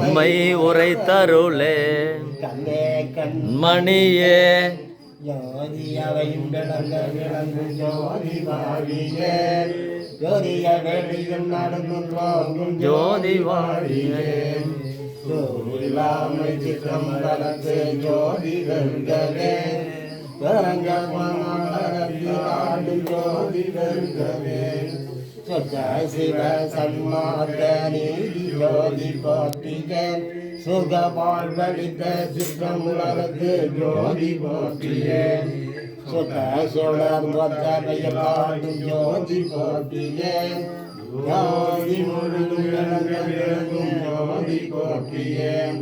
உம்மை உரைத்தருளே மணியே ஜோதியவையும் விளங்க விளங்கு ஜோதி வாழியே ஜோதிய வெளியும் நடந்து போகும் ஜோதி வாழியே ஜோதிலாமை சித்திரம் வளர்த்து ஜோதி வெல்கவே ஆடும் ஜோதி வெல்கவே சொற்ற சிவ சன்மார்க்க நீதி ஜோதி போற்றியேன் சுக வாழ்வழித்த சித்திரம் வளர்த்து ஜோதி போற்றியேன் சுத்த சுடர் மொத்தமையில் ஆடும் ஜோதி போற்றியேன் ஜோதி முழுதும் விளங்கும் ஜோதி போற்றியேன்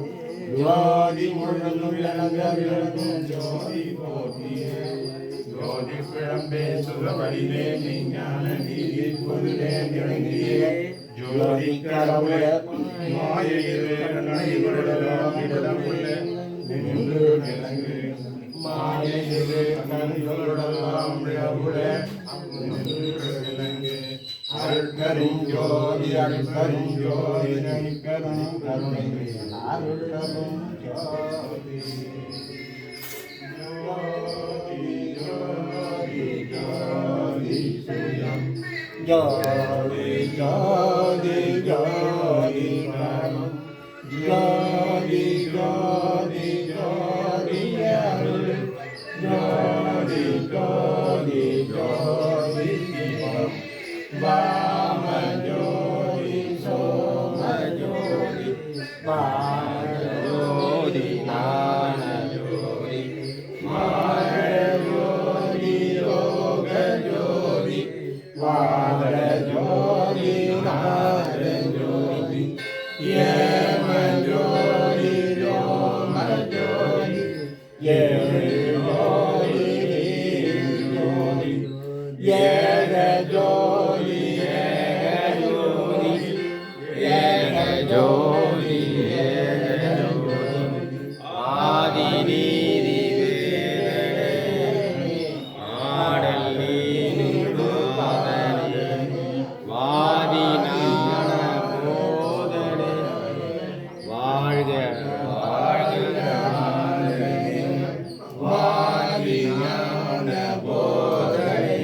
ஜோதி முழுதும் விளங்கும் ஜோதி போற்றியேன் ஜோதி பிழம்பே சுகவடிவே ஞான நீதி பொருளே விளங்கியே ஜோதி கடவுள மாயையிலே நடைபெறலாம் இடமுள்ள நின்று விளங்கு மாயையிலே நடைபெறலாம் இடமுள்ள நின்று விளங்கு அருட்கரும் ஜோதி அருட்கரும் ஜோதி அருட்கரும் கருணை அருட்கரும் ஜோதி ஜோதி ஜோதி ஜோதி ஜோதி ஜோதி ஜோதி அருள் ஜோதி ஜோதி ஜோதி வாம ஜோதி சோம ஜோதி வாம ஜோதி ஞான ஜோதி மாய ஜோதி யோக ஜோதி வார ஜோதி நார ஜோதி ஏம ஜோதி யோம ஜோதி ஏழு ஜோதி ஜோதி ஏக ஜோதி ஏக ஜோதி ஏக ஜோதி ஏக ஜோதி ஆதி நீதி ஆடல் நீடு வாதி ஞான போதனே வாழ்க வாழ்க வாதி ஞான போதனே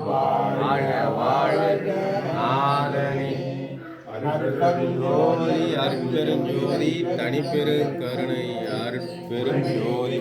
வாழ்க வாழ்க நாதனே அருட்பெருஞ்சோதி அருட்பெருஞ்சோதி தனிப்பெரு கருணை அருட்பெருஞ்சோதி